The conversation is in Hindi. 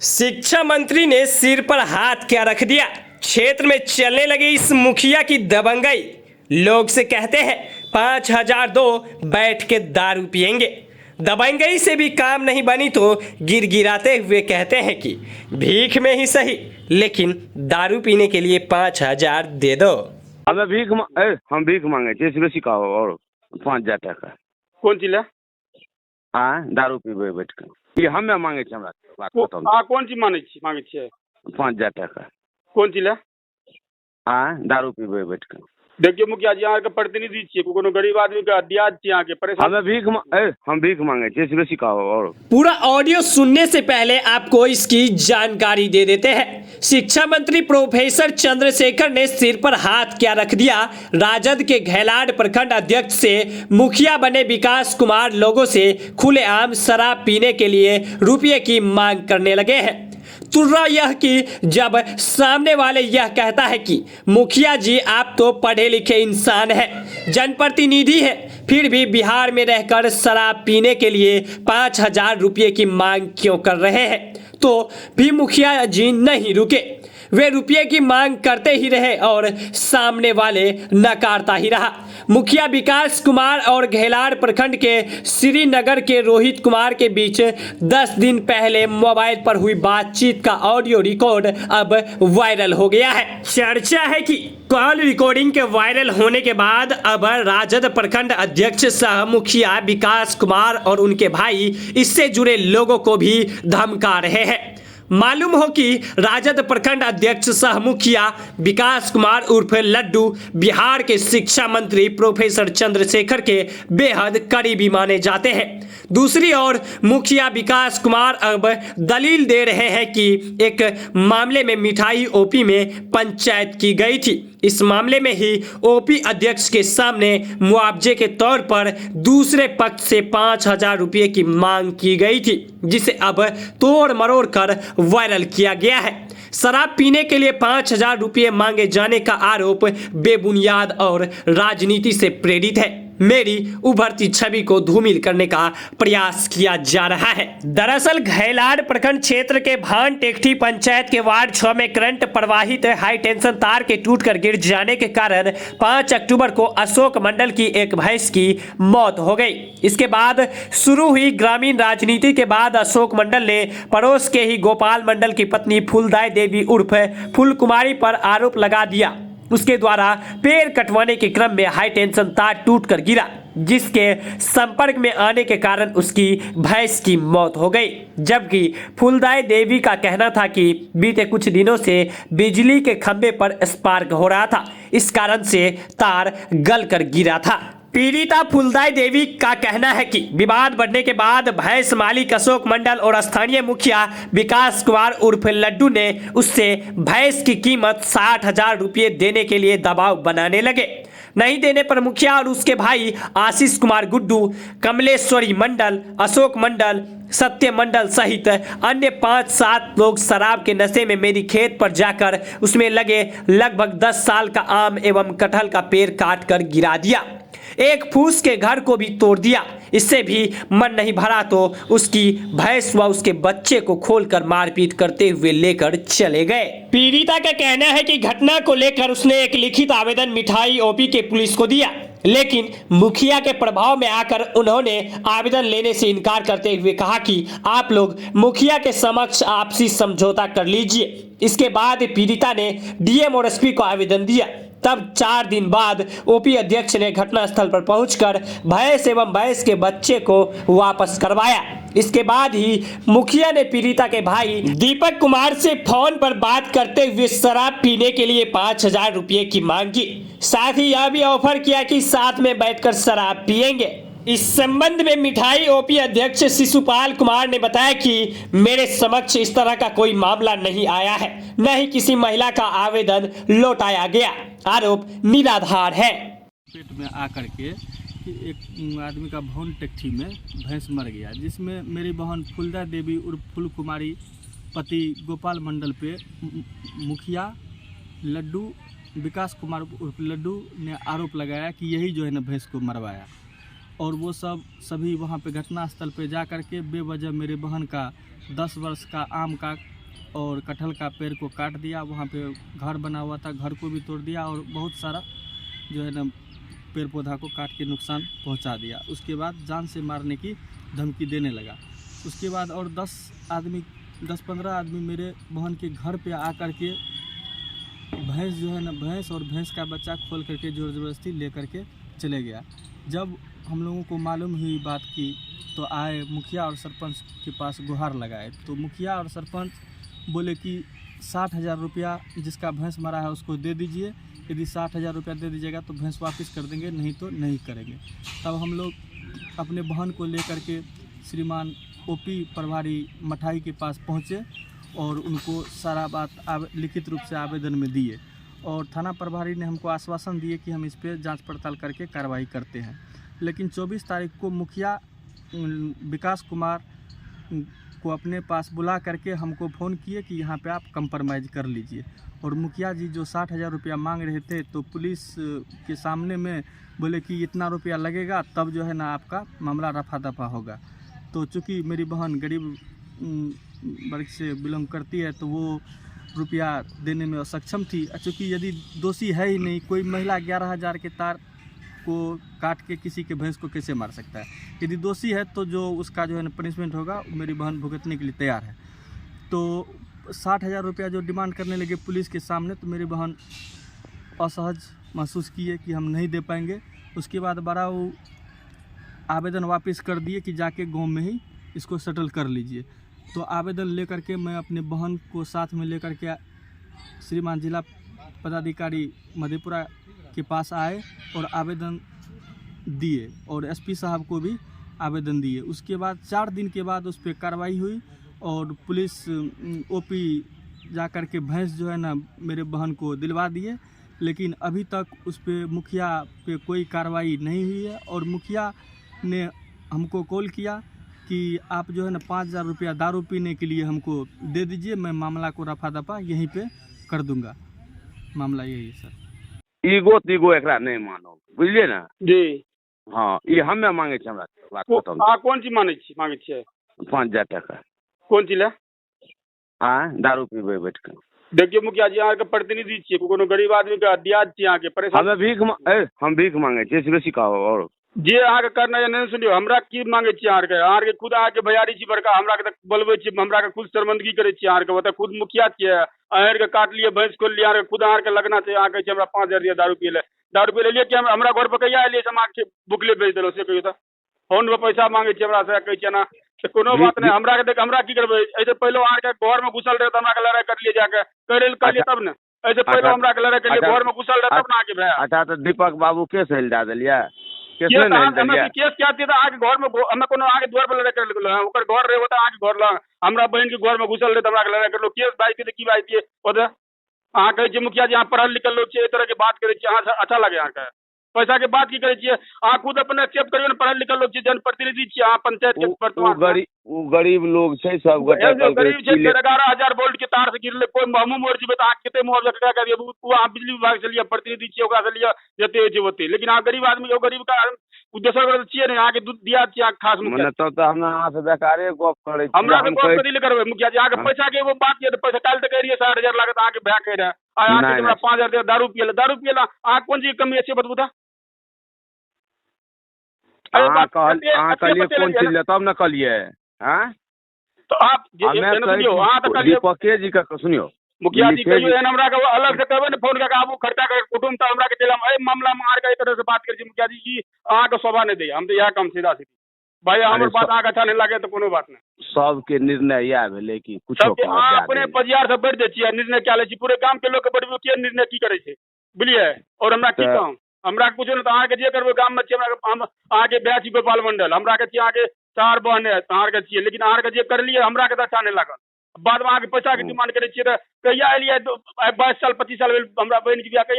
शिक्षा मंत्री ने सिर पर हाथ क्या रख दिया। क्षेत्र में चलने लगी इस मुखिया की दबंगई। लोग से कहते हैं 5,000 दो, बैठ के दारू पिएंगे। दबंगई से भी काम नहीं बनी तो गिड़गिड़ाते हुए कहते हैं कि भीख में ही सही, लेकिन दारू पीने के लिए 5,000 दे दो। हमें हम भीख मांगे थे, इसमें सिखाओ और 5,000 टका कौन चीज है? हाँ दारू पीबे बैठ के ये हमें मांगे छे। हमरा बात खत्म। कौन चीज मांगे छियै? 5,000 टका कौन चीज है? हाँ दारू पीबे बैठ के। देखिए मुखिया जी, यहाँ के प्रतिनिधि छियै, कोनो गरीब आदमी का दियाद छियै, यहाँ के परेशान। हम भीख मांगे थे, इसमें सिखाओ और पूरा ऑडियो सुनने से पहले आपको इसकी जानकारी दे देते हैं। शिक्षा मंत्री प्रोफेसर चंद्रशेखर ने सिर पर हाथ क्या रख दिया। राजद के घेलाड़ प्रखंड अध्यक्ष से मुखिया बने विकास कुमार लोगों से खुलेआम शराब पीने के लिए रुपये की मांग करने लगे हैं। तुर्रा यह कि जब सामने वाले यह कहता है कि मुखिया जी आप तो पढ़े लिखे इंसान हैं, जनप्रतिनिधि हैं, फिर भी बिहार में रहकर शराब पीने के लिए 5,000 रुपये की मांग क्यों कर रहे हैं, तो भी मुखिया जी नहीं रुके। वे रुपये की मांग करते ही रहे और सामने वाले नकारता ही रहा। मुखिया विकास कुमार और घेलाड़ प्रखंड के श्रीनगर के रोहित कुमार के बीच 10 दिन पहले मोबाइल पर हुई बातचीत का ऑडियो रिकॉर्ड अब वायरल हो गया है। चर्चा है कि कॉल रिकॉर्डिंग के वायरल होने के बाद अब राजद प्रखंड अध्यक्ष सह मुखिया विकास कुमार और उनके भाई इससे जुड़े लोगों को भी धमका रहे हैं। मालूम हो कि राजद प्रखंड अध्यक्ष सह मुखिया विकास कुमार उर्फ लड्डू बिहार के शिक्षा मंत्री प्रोफेसर चंद्रशेखर के बेहद करीबी माने जाते हैं। दूसरी ओर मुखिया विकास कुमार अब दलील दे रहे हैं कि एक मामले में मिठाई ओपी में पंचायत की गई थी। इस मामले में ही ओपी अध्यक्ष के सामने मुआवजे के तौर पर दूसरे पक्ष से 5,000 रुपये की मांग की गई थी, जिसे अब तोड़ मरोड़ कर वायरल किया गया है। शराब पीने के लिए 5,000 रुपये मांगे जाने का आरोप बेबुनियाद और राजनीति से प्रेरित है। मेरी उभरती छवि को धूमिल करने का प्रयास किया जा रहा है। दरअसल घेलाड़ प्रखंड क्षेत्र के भान टेकठी पंचायत के वार्ड 6 में करंट प्रवाहित हाई टेंशन तार के टूटकर गिर जाने के कारण 5 अक्टूबर को अशोक मंडल की एक भैंस की मौत हो गई। इसके बाद शुरू हुई ग्रामीण राजनीति के बाद अशोक मंडल ने पड़ोस के ही गोपाल मंडल की पत्नी फूलदाई देवी उर्फ फूल कुमारी पर आरोप लगा दिया। उसके द्वारा पेड़ कटवाने के क्रम में हाई टेंशन तार टूटकर गिरा, जिसके संपर्क में आने के कारण उसकी भैंस की मौत हो गई। जबकि फूलदाई देवी का कहना था कि बीते कुछ दिनों से बिजली के खंभे पर स्पार्क हो रहा था, इस कारण से तार गलकर गिरा था। पीड़िता फूलदाई देवी का कहना है कि विवाद बढ़ने के बाद भैंस मालिक अशोक मंडल और स्थानीय मुखिया विकास कुमार उर्फ लड्डू ने उससे भैंस की कीमत 60,000 रुपये देने के लिए दबाव बनाने लगे। नहीं देने पर मुखिया और उसके भाई आशीष कुमार गुड्डू, कमलेश्वरी मंडल, अशोक मंडल, सत्य मंडल सहित अन्य 5-7 लोग शराब के नशे में मेरी खेत पर जाकर उसमें लगे लगभग 10 साल का आम एवं कटहल का पेड़ काट कर गिरा दिया। एक फूस के घर को भी तोड़ दिया। इससे भी मन नहीं भरा तो उसकी भैंस व उसके बच्चे को खोलकर मारपीट करते हुए लेकर चले गए। पीड़िता का कहना है कि घटना को लेकर उसने एक लिखित आवेदन मिठाई ओपी के पुलिस को दिया, लेकिन मुखिया के प्रभाव में आकर उन्होंने आवेदन लेने से इनकार करते हुए कहा कि आप लोग मुखिया के समक्ष आपसी समझौता कर लीजिए। इसके बाद पीड़िता ने डीएम और एसपी को आवेदन दिया। तब 4 दिन बाद ओपी अध्यक्ष ने घटनास्थल पर पहुंचकर भैंस एवं भैंस के बच्चे को वापस करवाया। इसके बाद ही मुखिया ने पीड़िता के भाई दीपक कुमार से फोन पर बात करते हुए शराब पीने के लिए 5,000 रुपये की मांग की। साथ ही यह भी ऑफर किया कि साथ में बैठकर शराब पिएंगे। इस संबंध में मिठाई ओपी अध्यक्ष शिशुपाल कुमार ने बताया कि मेरे समक्ष इस तरह का कोई मामला नहीं आया है, न ही किसी महिला का आवेदन लौटाया गया। आरोप निराधार है। पेट में आकर के कि एक आदमी का भवन टेकठी में भैंस मर गया, जिसमें मेरी बहन फूलदा देवी उर्फ फूल कुमारी पति गोपाल मंडल पे मुखिया लड्डू विकास कुमार उर्फ लड्डू ने आरोप लगाया कि यही जो है ना भैंस को मरवाया। और वो सभी वहाँ पे घटनास्थल पे जा कर के बेवजह मेरे बहन का 10 वर्ष का आम का और कटहल का पेड़ को काट दिया। वहाँ पे घर बना हुआ था, घर को भी तोड़ दिया और बहुत सारा जो है ना पेड़ पौधा को काट के नुकसान पहुँचा दिया। उसके बाद जान से मारने की धमकी देने लगा। उसके बाद और 10-15 आदमी मेरे बहन के घर पे आकर के भैंस जो है ना, भैंस और भैंस का बच्चा खोल करके ज़ोर ज़बरदस्ती ले करके चले गया। जब हम लोगों को मालूम हुई बात की तो आए मुखिया और सरपंच के पास गुहार लगाए। तो मुखिया और सरपंच बोले कि 60,000 रुपया जिसका भैंस मरा है उसको दे दीजिए, यदि 60,000 रुपया दे दीजिएगा तो भैंस वापस कर देंगे, नहीं तो नहीं करेंगे। तब हम लोग अपने बहन को लेकर के श्रीमान ओपी प्रभारी मठाई के पास पहुँचे और उनको सारा बात लिखित रूप से आवेदन में दिए और थाना प्रभारी ने हमको आश्वासन दिए कि हम इस पर जांच पड़ताल करके कार्रवाई करते हैं। लेकिन 24 तारीख को मुखिया विकास कुमार को अपने पास बुला करके हमको फ़ोन किए कि यहाँ पे आप कंप्रोमाइज़ कर लीजिए। और मुखिया जी जो 60,000 रुपया मांग रहे थे तो पुलिस के सामने में बोले कि इतना रुपया लगेगा तब जो है ना आपका मामला रफा दफा होगा। तो चूँकि मेरी बहन गरीब वर्ग से बिलोंग करती है तो वो रुपया देने में असक्षम थी। चूँकि यदि दोषी है ही नहीं, कोई महिला 11,000 के तार को काट के किसी के भैंस को कैसे मार सकता है। यदि दोषी है तो जो उसका जो है ना पनिशमेंट होगा मेरी बहन भुगतने के लिए तैयार है। तो 60,000 रुपया जो डिमांड करने लगे पुलिस के सामने तो मेरी बहन असहज महसूस किए कि हम नहीं दे पाएंगे। उसके बाद बड़ा वो आवेदन वापस कर दिए कि जाके गांव में ही इसको सेटल कर लीजिए। तो आवेदन लेकर के मैं अपने बहन को साथ में लेकर के श्रीमान जिला पदाधिकारी मधेपुरा के पास आए और आवेदन दिए और एसपी साहब को भी आवेदन दिए। उसके बाद 4 दिन के बाद उस पर कार्रवाई हुई और पुलिस ओपी जा कर के भैंस जो है ना मेरे बहन को दिलवा दिए। लेकिन अभी तक उस पर मुखिया पे कोई कार्रवाई नहीं हुई है और मुखिया ने हमको कॉल किया कि आप जो है ना 5,000 रुपया दारू पीने के लिए हमको दे दीजिए, मैं मामला को रफा दफा यहीं पे कर दूंगा। मामला यही है सर। ईगो एकरा नहीं मानो, बुझलिए ना जी। हाँ, ये हमें मांगे छे, हमरा बात खत्म। कौन चीज मांगे छियै? 5,000 टका। कौन चीज ले? हाँ, दारू पीबे बैठ के। देखिए मुखिया जी, अहाँ के प्रतिनिधि छियै, कोनो गरीब आदमी के दियाद छियै, अहाँ के परेशान। हम भीख मांगे छे, इससे बेसी कहो। और जे अहाँ के करना है नहीं सुनियो, हमरा की मांगे छियै अहाँ के खुद अहाँ के भैयारी छी बड़का, हमरा के बोलबे छी, हमरा के खुद शर्मंदगी करे छियै अहाँ के, बता खुद मुखिया छियै, अहाँ के काट लिए भैंस खोल लिया, अहाँ के खुद अहाँ के लगना चाहिए। अहाँ कहे हमरा 5,000 दिया दारू पी ले कि हमरा घर पर कहिया एलियै से हम अहाँ के बुकले बेच देलो से कहियो। तो फोन पर पैसा मांगे छियै हमरा से, कहे छियै ना कोनो बात नहीं। हमरा के देख, हमरा की करबे, ऐसे पहले अहाँ के घर में घुसल रहे तो हमरा के लड़ाई कर लिए जाके कर लिए तब ने। ऐसे पहले हमरा के लड़ाई कर लिए, घर में घुसल रहे तब ना के भाई। अच्छा, तो दीपक बाबू केस हेल दा देलिया, केस केस नहीं क्या था? आगे घर में हमें कोनो आगे द्वार पर लड़ाई कर लेलो, ओकर घर रहे होता आगे घर ला, हमरा बहन के घर में घुसल रहे तो हमरा के लड़ाई कर लो। केस भाई के की भाई दिए ओदे अहाँ कहे छी मुखिया जी अहाँ पढ़ल लिखल लोग छियै, एहि तरह के बात करे छी, अहाँ अच्छा लगे अहाँ के? पैसा के बात की करे छियै? अहाँ खुद अपने एक्सेप्ट करियो, पढ़ल लिखल लोग छियै, जनप्रतिनिधि छियै अहाँ, पंचायत के वर्तमान गरीब लोग छै, सब गरीब छै। 11,000 वोल्ट के तार से गिरले, कोई हमू मोड़ जेबे तो अहाँ कते मुआवजा ककरा कर दिए? अहाँ बिजली विभाग से लिया, प्रतिनिधि छियै, ओकरा से लिया जते होइ छै ओते। लेकिन अहाँ गरीब आदमी, गरीब का दोसर गोटे छियै ने, अहाँ के दूध दिया छियै अहाँ खास मुखिया। मने तब तो हमरा अहाँ से बेकारे गप करे छी। हमरा से गप कथि ले करबै मुखिया जी? अहाँ के पैसा के एगो बात ये, पैसा काल तक करिए 60,000 लागत अहाँ के भए कह रहा अहाँ के हमरा 5,000 दिया दारू पियला अहाँ कोन चीज कमी छै बतबू त? अहाँ कहलिए कोन चीज ले तब न कहलिए। हाँ, तो आप सुनियो, अहाँ तो कहलिए दीपके जी का सुनियो, मुखिया जी कहियो एहन हमरा के अलग से कहबे ने फोन करके आबू खर्चा कर कुटुम त हमरा के चलम ए मामला में आर के तरह से बात कर छी मुखिया जी, ई अहाँ के शोभा नहीं दे। हम तो यह काम सीधा सीधी भाई, हमर बात अहाँ के अच्छा नहीं लागे तो कोनो बात नहीं। सबके निर्णय यह भेलै कि कुछ अपने पजियार से बैठ जाय छियै, निर्णय क्या ले छी, पूरे गांव के लोग के बैठबे के निर्णय की करे छै बुझलिए? और हमरा की कहूं, हमरा के पूछो न तो अहाँ के जे करबे गांव में छियै, हम अहाँ के ब्याह छी गोपाल मंडल, हमरा के छियै अहाँ के 4 बहन है अहाँ के छियै, लेकिन अहाँ के जे कर लिए हमरा के तो अच्छा नहीं लागल। बाद में अहाँ के पैसा के डिमांड करे छियै तो कहिया एलियै? 22 साल 25 साल भेल हमरा बहन के बियाह कहिया